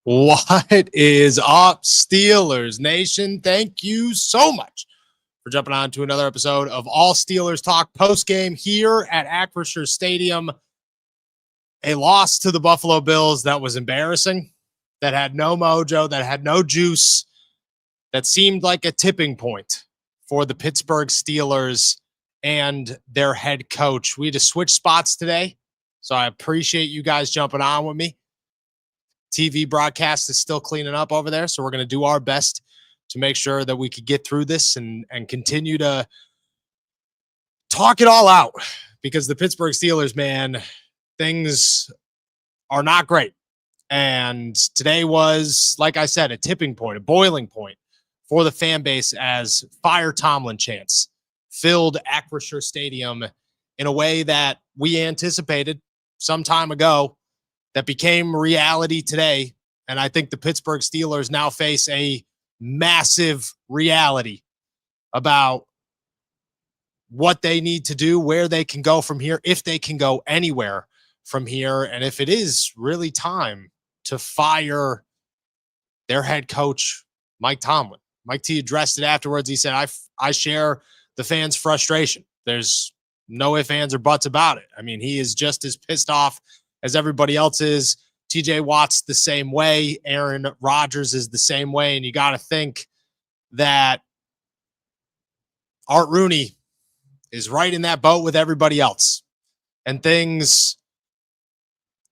What is up, Steelers Nation? Thank you so much for jumping on to another episode of All Steelers Talk post-game here at Acrisure Stadium. A loss to the Buffalo Bills that was embarrassing, that had no mojo, that had no juice, that seemed like a tipping point for the Pittsburgh Steelers and their head coach. We had to switch spots today, so I appreciate you guys jumping on with me. TV broadcast is still cleaning up over there, so we're going to do our best to make sure that we could get through this and continue to talk it all out, because the Pittsburgh Steelers, man, things are not great. And today was, like I said, a tipping point, a boiling point for the fan base as Fire Tomlin chants filled Acrisure Stadium in a way that we anticipated some time ago, that became reality today. And I think the Pittsburgh Steelers now face a massive reality about what they need to do, where they can go from here, if they can go anywhere from here, and if it is really time to fire their head coach, Mike Tomlin. Mike T addressed it afterwards. He said, I share the fans' frustration. There's no ifs, ands, or buts about it. I mean, he is just as pissed off as everybody else is. TJ Watt's the same way. Aaron Rodgers is the same way. And you got to think that Art Rooney is right in that boat with everybody else. And things,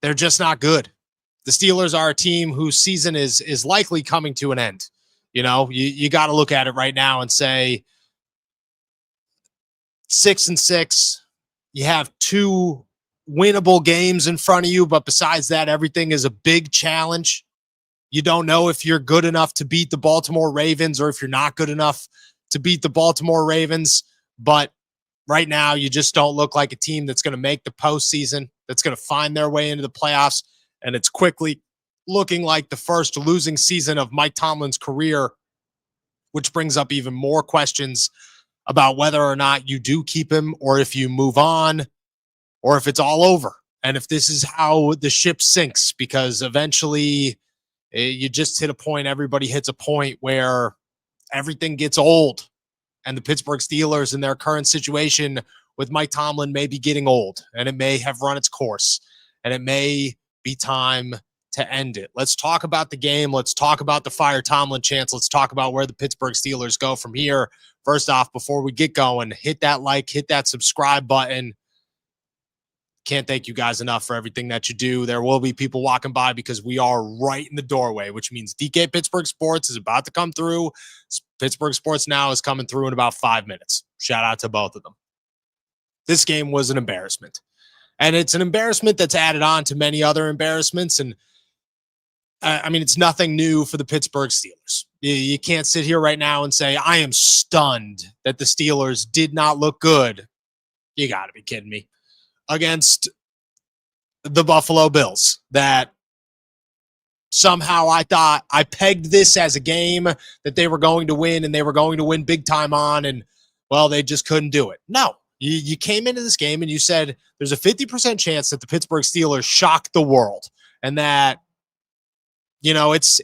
they're just not good. The Steelers are a team whose season is likely coming to an end. You know, you got to look at it right now and say 6-6. You have two winnable games in front of you, but besides that, everything is a big challenge. You don't know if you're good enough to beat the Baltimore Ravens or if you're not good enough to beat the Baltimore Ravens. But right now, you just don't look like a team that's going to make the postseason, that's going to find their way into the playoffs. And it's quickly looking like the first losing season of Mike Tomlin's career, which brings up even more questions about whether or not you do keep him, or if you move on, or if it's all over, and if this is how the ship sinks, because eventually you just hit a point, everybody hits a point where everything gets old, and the Pittsburgh Steelers in their current situation with Mike Tomlin may be getting old, and it may have run its course, and it may be time to end it. Let's talk about the game. Let's talk about the Fire Tomlin chance. Let's talk about where the Pittsburgh Steelers go from here. First off, before we get going, hit that like, hit that subscribe button. Can't thank you guys enough for everything that you do. There will be people walking by because we are right in the doorway, which means DK Pittsburgh Sports is about to come through. Pittsburgh Sports Now is coming through in about 5 minutes. Shout out to both of them. This game was an embarrassment. And it's an embarrassment that's added on to many other embarrassments. And I mean, it's nothing new for the Pittsburgh Steelers. You can't sit here right now and say, I am stunned that the Steelers did not look good. You got to be kidding me. Against the Buffalo Bills, that somehow I thought I pegged this as a game that they were going to win, and they were going to win big time on, and, well, they just couldn't do it. No, you came into this game and you said there's a 50% chance that the Pittsburgh Steelers shock the world, and that, you know, it's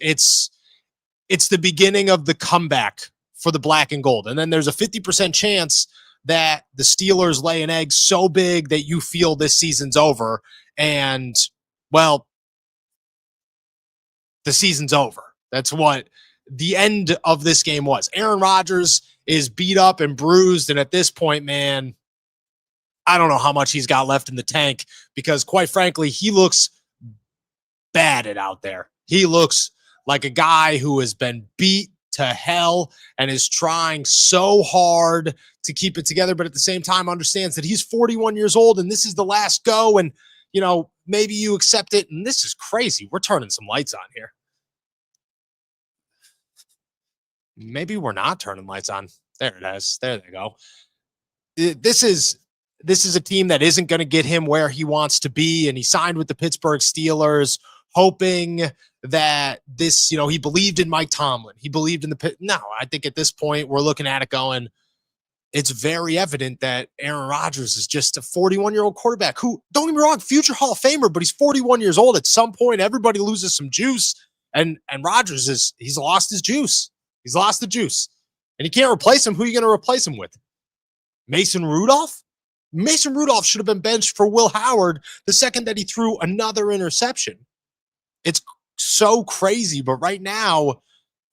the beginning of the comeback for the black and gold. And then there's a 50% chance that the Steelers lay an egg so big that you feel this season's over. And, well, the season's over. That's what the end of this game was. Aaron Rodgers is beat up and bruised, and at this point, man, I don't know how much he's got left in the tank, because, quite frankly, he looks bad out there. He looks like a guy who has been beat to hell and is trying so hard to keep it together, but at the same time understands that he's 41 years old and this is the last go. And, you know, maybe you accept it. And this is crazy. We're turning some lights on here. Maybe we're not turning lights on. There it is. There they go. This is a team that isn't going to get him where he wants to be. And he signed with the Pittsburgh Steelers, hoping that this, you know, he believed in Mike Tomlin. He believed in the No, I think at this point we're looking at it going, it's very evident that Aaron Rodgers is just a 41-year-old quarterback who, don't get me wrong, future Hall of Famer, but he's 41 years old. At some point, everybody loses some juice. And Rodgers he's lost his juice. He's lost the juice. And you can't replace him. Who are you going to replace him with? Mason Rudolph? Mason Rudolph should have been benched for Will Howard the second that he threw another interception. It's so crazy, but right now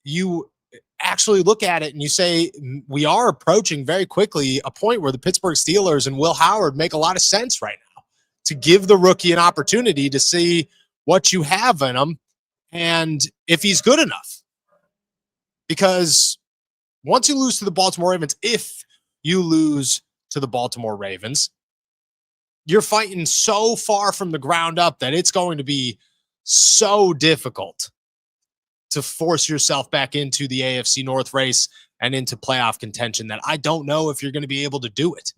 you actually look at it and you say we are approaching very quickly a point where the Pittsburgh Steelers and Will Howard make a lot of sense right now to give the rookie an opportunity to see what you have in him and if he's good enough. Because once you lose to the Baltimore Ravens, if you lose to the Baltimore Ravens, you're fighting so far from the ground up that it's going to be so difficult to force yourself back into the AFC North race and into playoff contention that I don't know if you're going to be able to do it.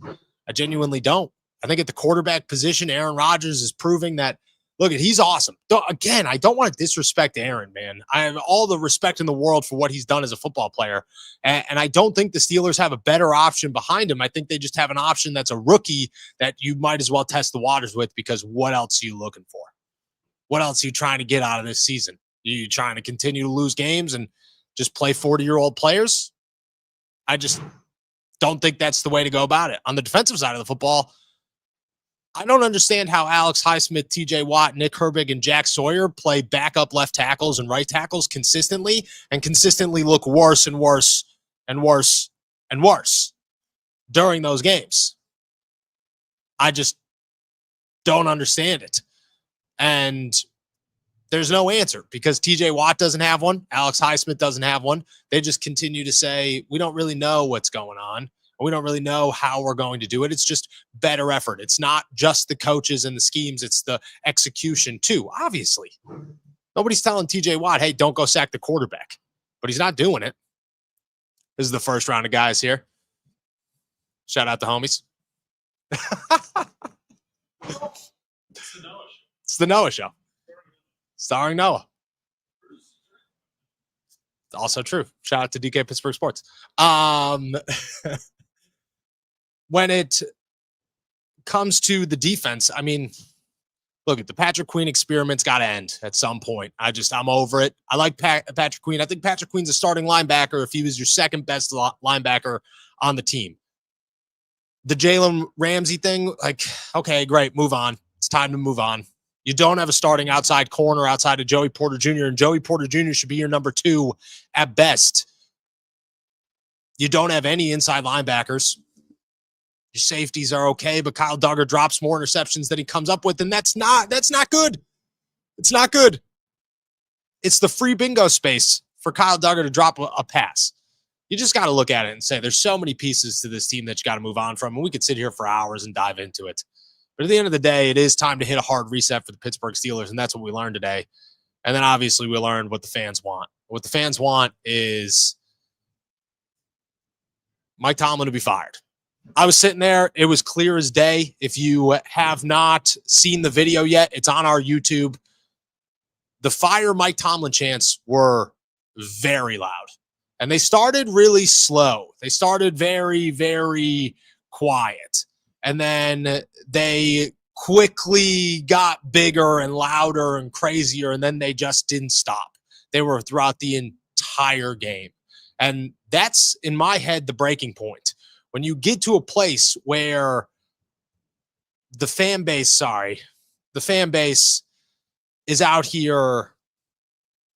I genuinely don't. I think at the quarterback position, Aaron Rodgers is proving that, look, he's awesome. Again, I don't want to disrespect Aaron, man. I have all the respect in the world for what he's done as a football player. And I don't think the Steelers have a better option behind him. I think they just have an option that's a rookie that you might as well test the waters with, because what else are you looking for? What else are you trying to get out of this season? Are you trying to continue to lose games and just play 40-year-old players? I just don't think that's the way to go about it. On the defensive side of the football, I don't understand how Alex Highsmith, TJ Watt, Nick Herbig, and Jack Sawyer play backup left tackles and right tackles consistently and consistently look worse and worse and worse and worse during those games. I just don't understand it. And there's no answer because TJ Watt doesn't have one. Alex Highsmith doesn't have one. They just continue to say, we don't really know what's going on. We don't really know how we're going to do it. It's just better effort. It's not just the coaches and the schemes. It's the execution too, obviously. Nobody's telling TJ Watt, hey, don't go sack the quarterback. But he's not doing it. This is the first round of guys here. Shout out the homies. It's the Noah Show. Starring Noah. Also true. Shout out to DK Pittsburgh Sports. When it comes to the defense, I mean, look, the Patrick Queen experiment's got to end at some point. I'm over it. I like Patrick Queen. I think Patrick Queen's a starting linebacker if he was your second best linebacker on the team. The Jalen Ramsey thing, like, okay, great, move on. It's time to move on. You don't have a starting outside corner outside of Joey Porter Jr., and Joey Porter Jr. should be your number 2 at best. You don't have any inside linebackers. Your safeties are okay, but Kyle Duggar drops more interceptions than he comes up with, and that's not good. It's not good. It's the free bingo space for Kyle Duggar to drop a pass. You just got to look at it and say there's so many pieces to this team that you got to move on from, and we could sit here for hours and dive into it. But at the end of the day, it is time to hit a hard reset for the Pittsburgh Steelers, and that's what we learned today. And then obviously we learned what the fans want. What the fans want is Mike Tomlin to be fired. I was sitting there. It was clear as day. If you have not seen the video yet, it's on our YouTube. The fire Mike Tomlin chants were very loud. And they started really slow. They started very, very quiet. And then they quickly got bigger and louder and crazier, and then they just didn't stop. They were throughout the entire game. And that's, in my head, the breaking point. When you get to a place where the fan base is out here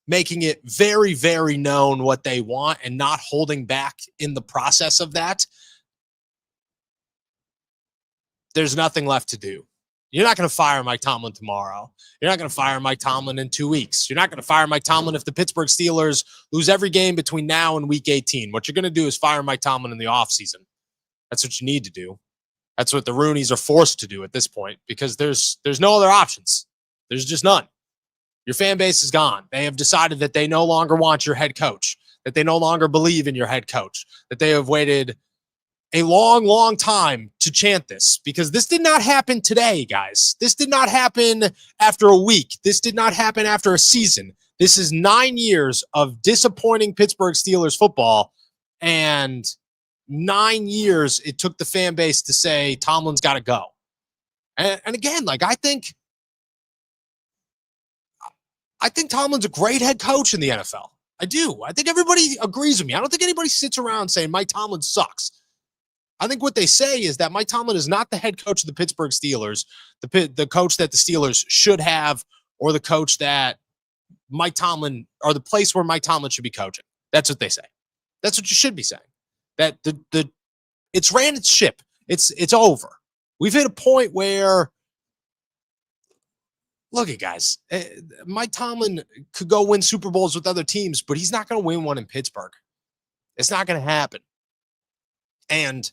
making it very, very known what they want and not holding back in the process of that, there's nothing left to do. You're not going to fire Mike Tomlin tomorrow. You're not going to fire Mike Tomlin in 2 weeks. You're not going to fire Mike Tomlin if the Pittsburgh Steelers lose every game between now and week 18. What you're going to do is fire Mike Tomlin in the offseason. That's what you need to do. That's what the Rooneys are forced to do at this point because there's no other options. There's just none. Your fan base is gone. They have decided that they no longer want your head coach, that they no longer believe in your head coach, that they have waited a long, long time to chant this because this did not happen today, guys. This did not happen after a week. This did not happen after a season. This is 9 years of disappointing Pittsburgh Steelers football, and 9 years it took the fan base to say Tomlin's got to go. And again, like I think I think Tomlin's a great head coach in the NFL. I do. I think everybody agrees with me. I don't think anybody sits around saying Mike Tomlin sucks. I think what they say is that Mike Tomlin is not the head coach of the Pittsburgh Steelers, the coach that the Steelers should have, or the coach that Mike Tomlin, or the place where Mike Tomlin should be coaching. That's what they say. That's what you should be saying. That it's ran its ship. It's over. We've hit a point where, look at guys, Mike Tomlin could go win Super Bowls with other teams, but he's not going to win one in Pittsburgh. It's not going to happen. And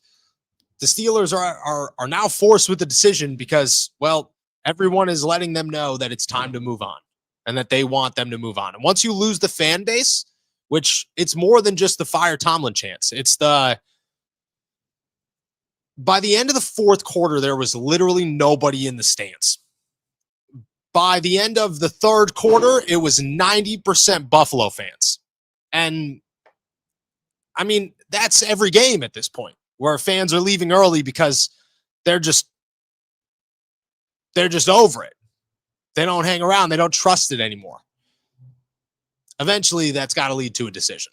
the Steelers are now forced with the decision because, well, everyone is letting them know that it's time to move on and that they want them to move on. And once you lose the fan base, which it's more than just the fire Tomlin chance, it's by the end of the fourth quarter, there was literally nobody in the stands. By the end of the third quarter, it was 90% Buffalo fans. And I mean, that's every game at this point where fans are leaving early because they're just over it. They don't hang around. They don't trust it anymore. Eventually, that's got to lead to a decision.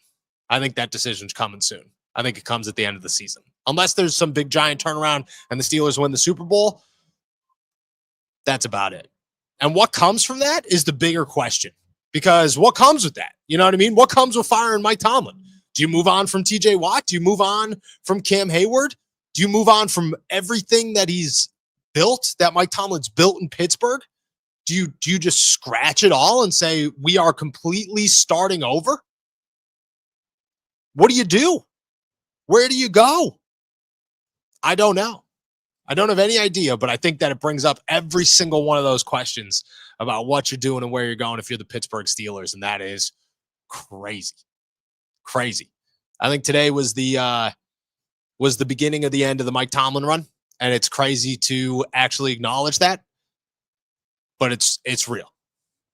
I think that decision's coming soon. I think it comes at the end of the season. Unless there's some big giant turnaround and the Steelers win the Super Bowl, that's about it. And what comes from that is the bigger question. Because what comes with that? You know what I mean? What comes with firing Mike Tomlin? Do you move on from TJ Watt? Do you move on from Cam Hayward? Do you move on from everything that he's built, that Mike Tomlin's built in Pittsburgh? Do you just scratch it all and say, we are completely starting over? What do you do? Where do you go? I don't know. I don't have any idea, but I think that it brings up every single one of those questions about what you're doing and where you're going if you're the Pittsburgh Steelers, and that is crazy. Crazy. I think today was the beginning of the end of the Mike Tomlin run, and it's crazy to actually acknowledge that, but it's real.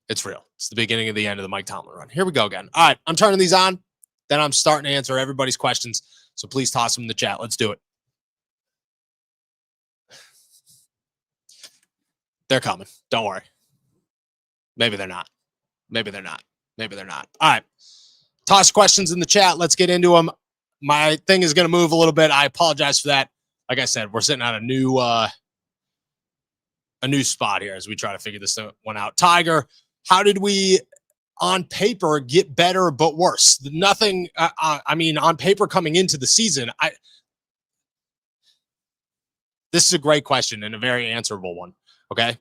It's real. It's the beginning of the end of the Mike Tomlin run. Here we go again. All right, I'm turning these on. Then I'm starting to answer everybody's questions, so please toss them in the chat. Let's do it. They're coming. Don't worry. Maybe they're not. Maybe they're not. Maybe they're not. All right. Toss questions in the chat. Let's get into them. My thing is going to move a little bit. I apologize for that. Like I said, we're sitting on a new spot here as we try to figure this one out. Tiger, how did we on paper get better but worse? Nothing. I mean, on paper coming into the season, this is a great question and a very answerable one. Okay.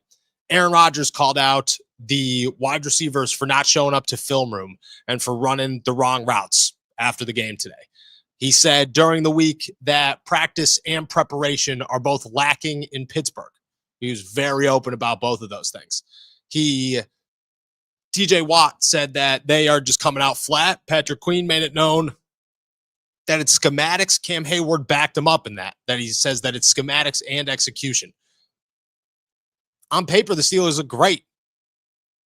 Aaron Rodgers called out the wide receivers for not showing up to film room and for running the wrong routes after the game today. He said during the week that practice and preparation are both lacking in Pittsburgh. He was very open about both of those things. TJ Watt said that they are just coming out flat. Patrick Queen made it known that it's schematics. Cam Hayward backed him up in that he says that it's schematics and execution. On paper, the Steelers look great,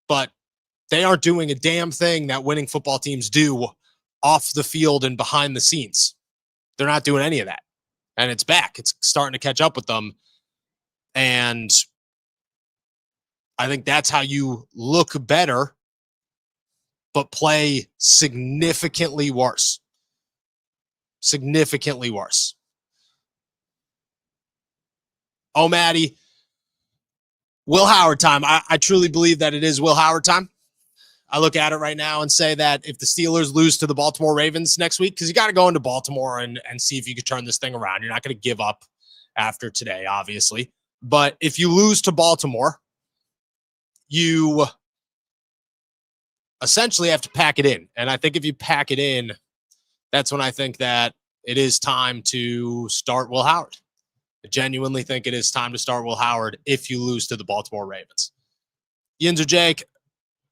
but they aren't doing a damn thing that winning football teams do off the field and behind the scenes. They're not doing any of that. And it's back. It's starting to catch up with them. And I think that's how you look better, but play significantly worse. Significantly worse. Oh, Maddie. Will Howard time. I truly believe that it is Will Howard time. I look at it right now and say that if the Steelers lose to the Baltimore Ravens next week, because you got to go into Baltimore and see if you could turn this thing around. You're not going to give up after today, obviously. But if you lose to Baltimore, you essentially have to pack it in. And I think if you pack it in, that's when I think that it is time to start Will Howard. I genuinely think it is time to start Will Howard if you lose to the Baltimore Ravens. Yinzer Jake,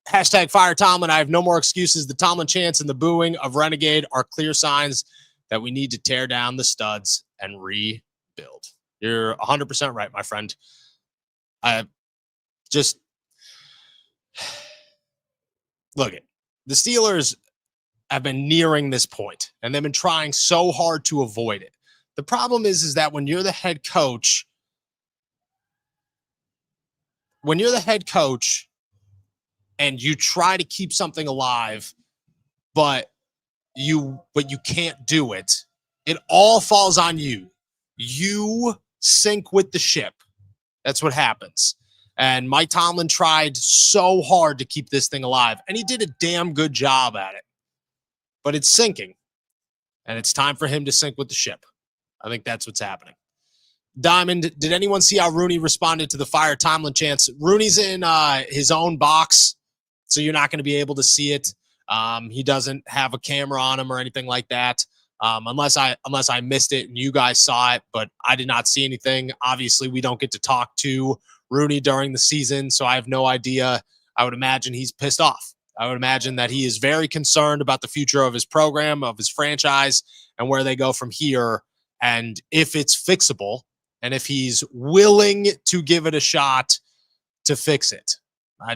hashtag fire Tomlin. I have no more excuses. The Tomlin chants and the booing of Renegade are clear signs that we need to tear down the studs and rebuild. You're 100% right, my friend. I just look at the Steelers have been nearing this point, and they've been trying so hard to avoid it. The problem is that when you're the head coach, and you try to keep something alive, but you can't do it, it all falls on you. You sink with the ship. That's what happens. And Mike Tomlin tried so hard to keep this thing alive, and he did a damn good job at it. But it's sinking, and it's time for him to sink with the ship. I think that's what's happening. Diamond, did anyone see how Rooney responded to the fire Tomlin chants? Rooney's in his own box, so you're not going to be able to see it. He doesn't have a camera on him or anything like that, unless I missed it and you guys saw it, but I did not see anything. Obviously, we don't get to talk to Rooney during the season, so I have no idea. I would imagine he's pissed off. I would imagine that he is very concerned about the future of his program, of his franchise, and where they go from here, and if it's fixable, and if he's willing to give it a shot to fix it. If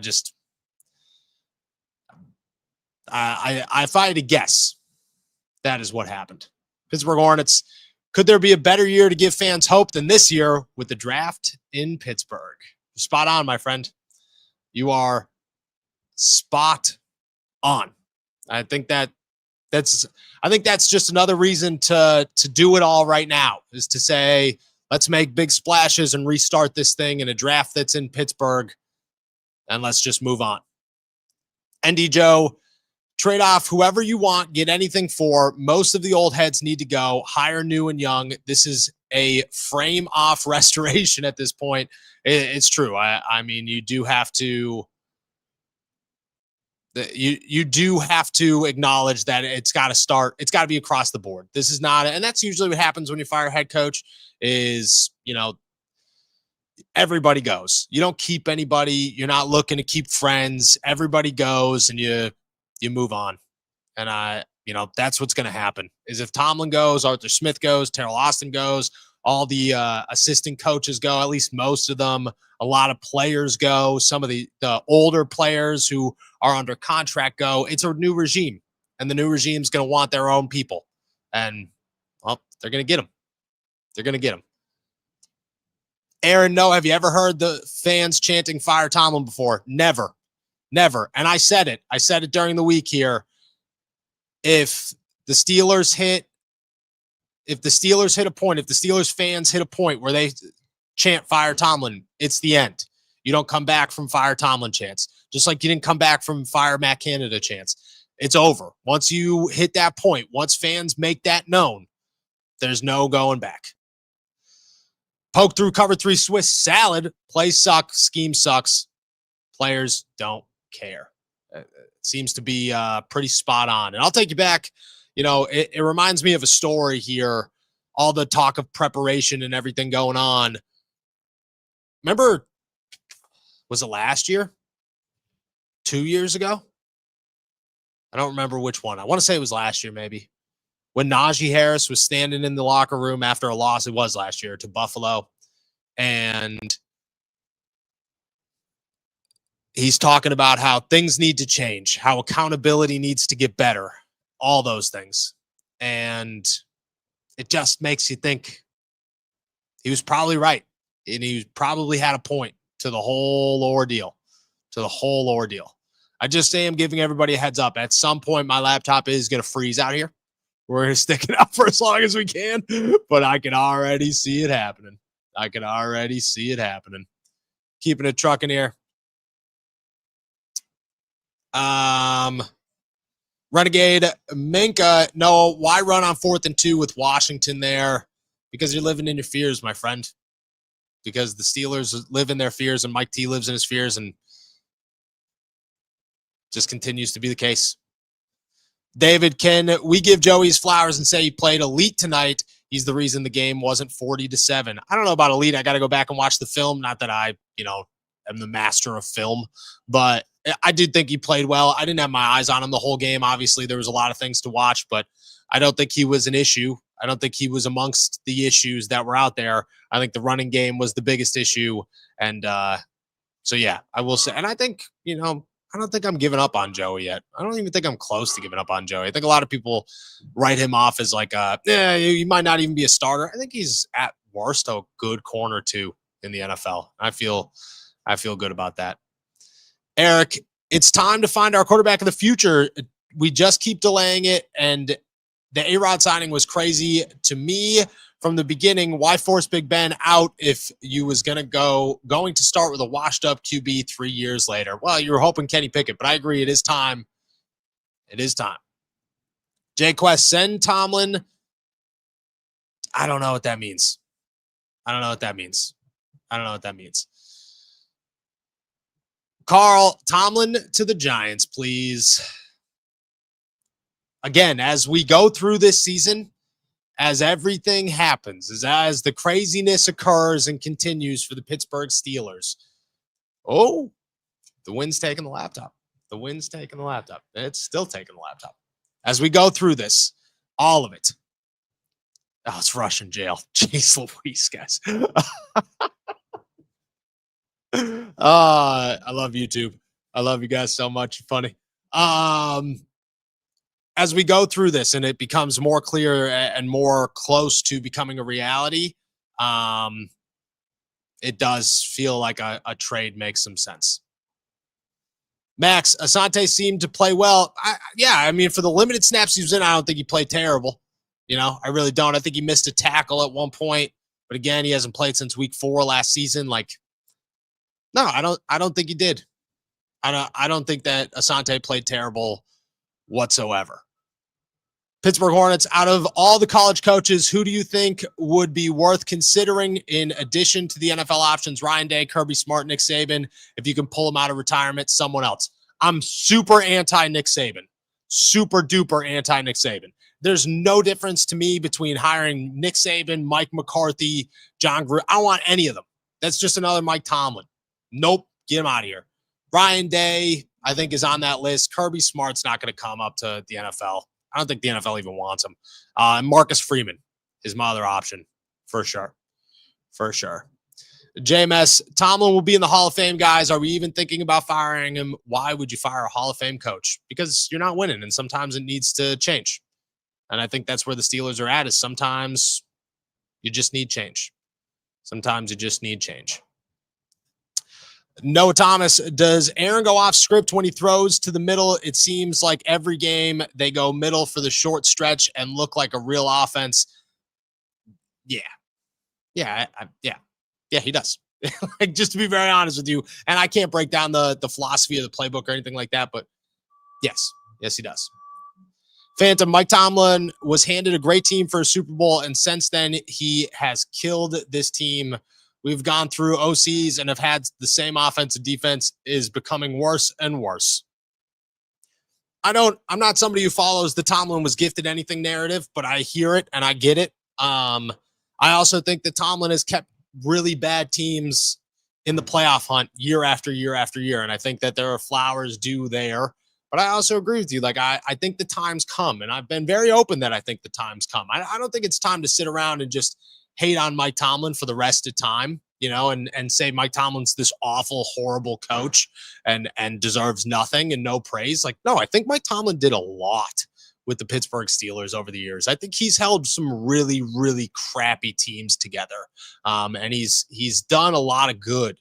I had to guess, that is what happened. Pittsburgh Hornets, could there be a better year to give fans hope than this year with the draft in Pittsburgh? Spot on, my friend. You are spot on. I think that's just another reason to do it all right now, is to say, let's make big splashes and restart this thing in a draft that's in Pittsburgh, and let's just move on. ND Joe, trade off whoever you want, get anything for. Most of the old heads need to go. Hire new and young. This is a frame off restoration at this point. It's true. I mean, you do have to. You do have to acknowledge that it's got to start. It's got to be across the board. This is not, and that's usually what happens when you fire a head coach. Is, everybody goes. You don't keep anybody. You're not looking to keep friends. Everybody goes, and you move on. And that's what's going to happen. Is if Tomlin goes, Arthur Smith goes, Terrell Austin goes, all the assistant coaches go, at least most of them. A lot of players go. Some of the older players who are under contract go. It's a new regime, and the new regime is going to want their own people. And, well, they're going to get them. They're going to get them. Aaron, no, have you ever heard the fans chanting fire Tomlin before? Never. Never. And I said it. I said it during the week here. If the Steelers hit a point, if the Steelers fans hit a point where they chant fire Tomlin, it's the end. You don't come back from fire Tomlin chants. Just like you didn't come back from fire Matt Canada chants. It's over. Once you hit that point, once fans make that known, there's no going back. Poke through cover 3 Swiss salad. Play suck. Scheme sucks. Players don't care. It seems to be pretty spot on. And I'll take you back. It reminds me of a story here. All the talk of preparation and everything going on. Remember, was it last year? 2 years ago? I don't remember which one. I want to say it was last year, maybe. When Najee Harris was standing in the locker room after a loss, it was last year, to Buffalo. And he's talking about how things need to change, how accountability needs to get better, all those things. And it just makes you think he was probably right. And he probably had a point to the whole ordeal. I just say I'm giving everybody a heads up. At some point, my laptop is going to freeze out here. We're going to stick it out for as long as we can, but I can already see it happening. Keeping it trucking here. Renegade Minka, no, why run on 4th and 2 with Washington there? Because you're living in your fears, my friend. Because the Steelers live in their fears, and Mike T lives in his fears, and just continues to be the case. David, can we give Joey his flowers and say he played elite tonight? He's the reason the game wasn't 40-7. I don't know about elite. I got to go back and watch the film. Not that I, am the master of film, but I did think he played well. I didn't have my eyes on him the whole game. Obviously, there was a lot of things to watch, but I don't think he was an issue. I don't think he was amongst the issues that were out there. I think the running game was the biggest issue. And so, yeah, I will say. And I think, I don't think I'm giving up on Joey yet. I don't even think I'm close to giving up on Joey. I think a lot of people write him off as like, he might not even be a starter. I think he's at worst a good corner too in the NFL. I feel good about that. Eric, It's time to find our quarterback of the future. We just keep delaying it, and the A-Rod signing was crazy to me from the beginning. Why force Big Ben out if you was going to start with a washed-up QB 3 years later? Well, you were hoping Kenny Pickett, but I agree. It is time. It is time. Jay Quest, send Tomlin. I don't know what that means. Carl, Tomlin to the Giants, please. Again, as we go through this season, as everything happens, as the craziness occurs and continues for the Pittsburgh Steelers. Oh, the wind's taking the laptop. It's still taking the laptop. As we go through this, all of it. Oh, it's Russian jail. Jeez Louise, guys. I love YouTube. I love you guys so much. You're funny. As we go through this and it becomes more clear and more close to becoming a reality, it does feel like a trade makes some sense. Max, Asante seemed to play well. I mean, for the limited snaps he was in, I don't think he played terrible. I really don't. I think he missed a tackle at one point, but again, he hasn't played since week 4 last season. No, I don't think he did. I don't think that Asante played terrible whatsoever. Pittsburgh Hornets, out of all the college coaches, who do you think would be worth considering in addition to the NFL options? Ryan Day, Kirby Smart, Nick Saban. If you can pull them out of retirement, someone else. I'm super anti-Nick Saban. Super duper anti-Nick Saban. There's no difference to me between hiring Nick Saban, Mike McCarthy, John Gruden. I don't want any of them. That's just another Mike Tomlin. Nope. Get him out of here. Ryan Day, I think, is on that list. Kirby Smart's not going to come up to the NFL. I don't think the NFL even wants him. And Marcus Freeman is my other option for sure. JMS, Tomlin will be in the Hall of Fame, guys. Are we even thinking about firing him? Why would you fire a Hall of Fame coach? Because you're not winning, and sometimes it needs to change. And I think that's where the Steelers are at, is sometimes you just need change. Noah Thomas, does Aaron go off script when he throws to the middle? It seems like every game they go middle for the short stretch and look like a real offense. Yeah, he does. Just to be very honest with you, and I can't break down the philosophy of the playbook or anything like that, but yes, he does. Phantom, Mike Tomlin was handed a great team for a Super Bowl, and since then he has killed this team. We've gone through OCs and have had the same offensive defense is becoming worse and worse. I'm not somebody who follows the Tomlin was gifted anything narrative, but I hear it and I get it. I also think that Tomlin has kept really bad teams in the playoff hunt year after year after year. And I think that there are flowers due there. But I also agree with you. I think the time's come, and I've been very open that I think the time's come. I don't think it's time to sit around and just hate on Mike Tomlin for the rest of time, and say Mike Tomlin's this awful, horrible coach and deserves nothing and no praise. No, I think Mike Tomlin did a lot with the Pittsburgh Steelers over the years. I think he's held some really, really crappy teams together. And he's done a lot of good.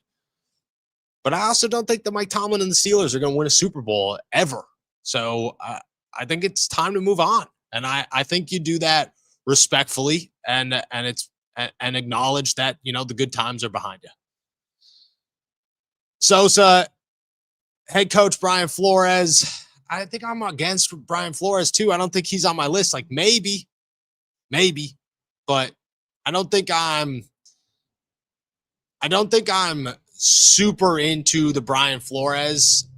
But I also don't think that Mike Tomlin and the Steelers are going to win a Super Bowl ever. So I think it's time to move on. And I think you do that respectfully and acknowledge that, the good times are behind you. Sosa, head coach Brian Flores. I think I'm against Brian Flores too. I don't think he's on my list. Maybe, but I don't think I'm super into the Brian Flores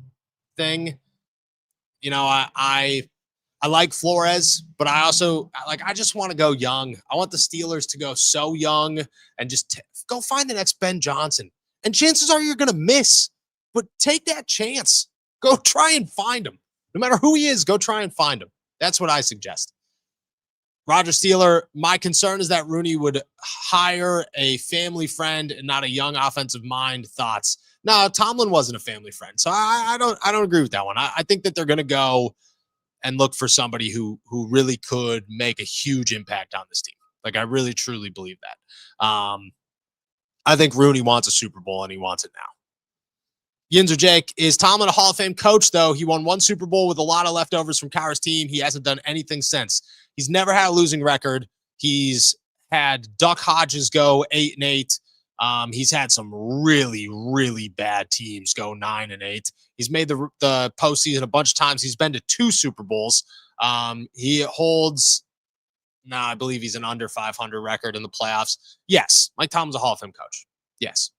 thing. I like Flores, but I also I just want to go young. I want the Steelers to go so young and just go find the next Ben Johnson. And chances are you're going to miss, but take that chance. Go try and find him. No matter who he is, go try and find him. That's what I suggest. Roger Steeler, my concern is that Rooney would hire a family friend and not a young offensive mind. Thoughts? No, Tomlin wasn't a family friend, so I don't agree with that one. I think that they're going to go and look for somebody who really could make a huge impact on this team. I really, truly believe that. I think Rooney wants a Super Bowl, and he wants it now. Yinzer Jake, is Tomlin a Hall of Fame coach, though? He won one Super Bowl with a lot of leftovers from Kyra's team. He hasn't done anything since. He's never had a losing record. He's had Duck Hodges go 8-8. He's had some really, really bad teams go 9-8. He's made the postseason a bunch of times. He's been to 2 Super Bowls. He holds, I believe he's an under 500 record in the playoffs. Yes, Mike Tomlin's a Hall of Fame coach. Yes.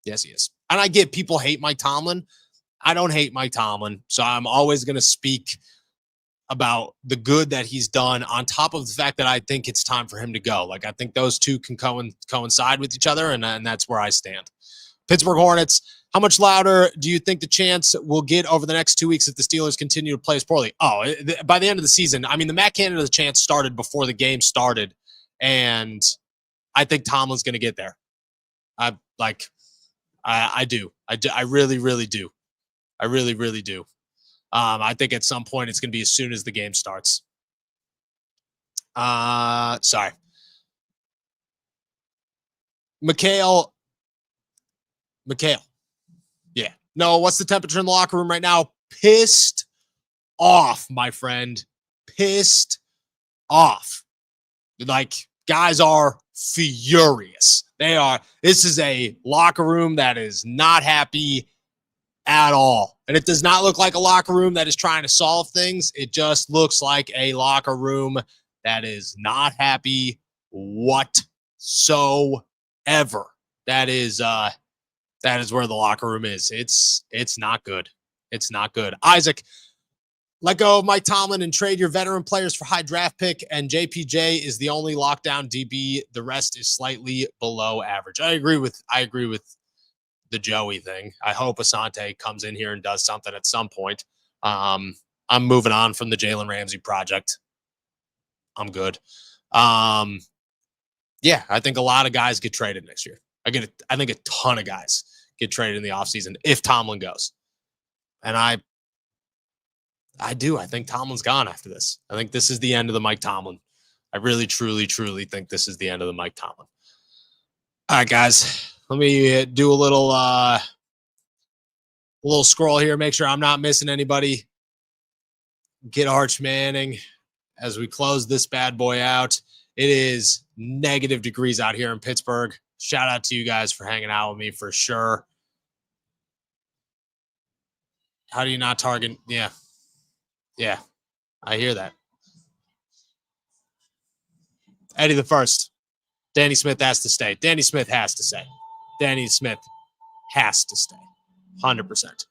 Yes, he is. And I get people hate Mike Tomlin. I don't hate Mike Tomlin. So I'm always going to speak about the good that he's done on top of the fact that I think it's time for him to go. Like, I think those two can coincide with each other, and that's where I stand. Pittsburgh Hornets, how much louder do you think the chants will get over the next 2 weeks if the Steelers continue to play as poorly? By the end of the season, I mean, the Matt Canada chants started before the game started, and I think Tomlin's going to get there. I do. I really, really do. I really, really do. I think at some point it's going to be as soon as the game starts. Sorry. Mikhail. Yeah. No, what's the temperature in the locker room right now? Pissed off, my friend. Pissed off. Like, guys are furious. They are. This is a locker room that is not happy at all. And it does not look like a locker room that is trying to solve things. It just looks like a locker room that is not happy whatsoever. That is where the locker room is. It's not good. It's not good. Isaac, let go of Mike Tomlin and trade your veteran players for high draft pick, and JPJ is the only lockdown DB. The rest is slightly below average. I agree with the Joey thing. I hope Asante comes in here and does something at some point. I'm moving on from the Jalen Ramsey project. I'm good. Yeah, I think a lot of guys get traded next year. I think a ton of guys get traded in the offseason if Tomlin goes. And I do. I think Tomlin's gone after this. I think this is the end of the Mike Tomlin. I really, truly, truly think this is the end of the Mike Tomlin. All right, guys. Let me do a little scroll here. Make sure I'm not missing anybody. Get Arch Manning as we close this bad boy out. It is negative degrees out here in Pittsburgh. Shout out to you guys for hanging out with me for sure. How do you not target? Yeah. Yeah, I hear that. Eddie the First. Danny Smith has to stay. Danny Smith has to stay. Danny Smith has to stay. 100%.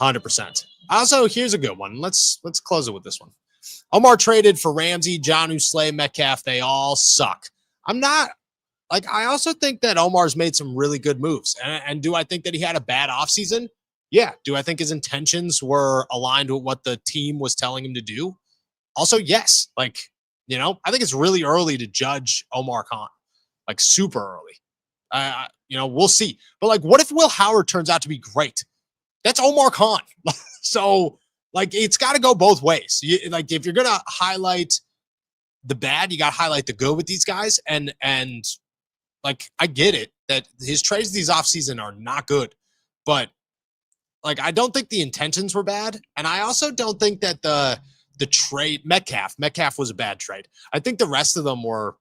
100%. Also, here's a good one. Let's close it with this one. Omar traded for Ramsey, Jonnu, Slay, Metcalf. They all suck. I also think that Omar's made some really good moves. And do I think that he had a bad offseason? Yeah. Do I think his intentions were aligned with what the team was telling him to do? Also, yes. I think it's really early to judge Omar Khan. Super early. We'll see. But what if Will Howard turns out to be great? That's Omar Khan. So, it's got to go both ways. If you're going to highlight the bad, you got to highlight the good with these guys. And I get it that his trades these offseason are not good. But I don't think the intentions were bad. And I also don't think that the trade Metcalf was a bad trade. I think the rest of them were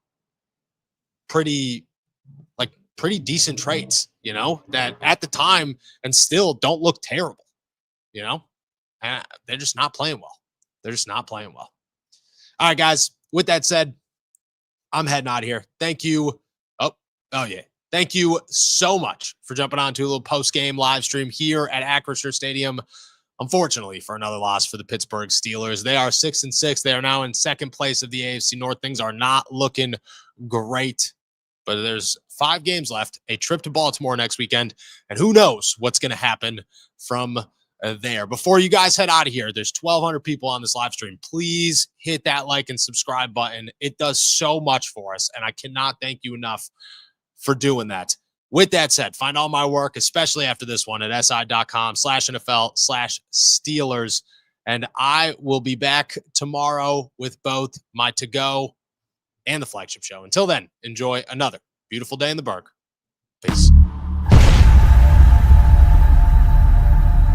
pretty decent trades, that at the time and still don't look terrible, they're just not playing well. All right, guys, with that said, I'm heading out of here. Thank you. Oh yeah. Thank you so much for jumping on to a little post-game live stream here at Acrisure Stadium. Unfortunately, for another loss for the Pittsburgh Steelers. They are 6-6. They are now in second place of the AFC North. Things are not looking great, but there's 5 games left, a trip to Baltimore next weekend, and who knows what's going to happen from there. Before you guys head out of here, there's 1,200 people on this live stream. Please hit that like and subscribe button. It does so much for us, and I cannot thank you enough for doing that. With that said, find all my work, especially after this one, at si.com/NFL/Steelers. And I will be back tomorrow with both my to-go and the flagship show. Until then, enjoy another beautiful day in the Berg. Peace.